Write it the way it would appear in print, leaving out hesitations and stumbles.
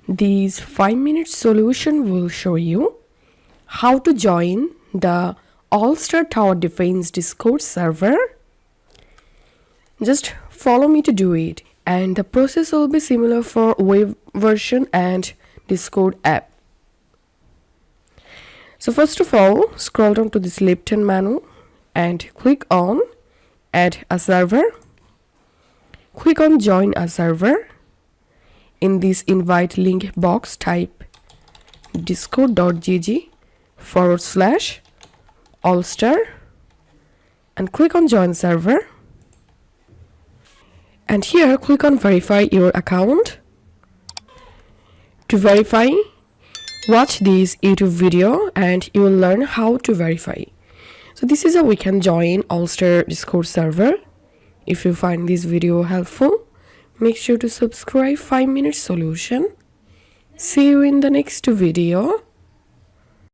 This 5-minute solution will show you how to join the All-Star Tower Defense Discord server. Just follow me to do it, and the process will be similar for web version and Discord app. So first of all, scroll down to this left-hand menu and click on Add a Server. Click on Join a Server. In this invite link box, type discord.gg/allstar and click on Join Server. And here click on Verify your account. To verify, watch this YouTube video and you will learn how to verify. So this is how we can join All-Star Discord server. If you find this video helpful, make sure to subscribe 5-minute solution. See you in the next video.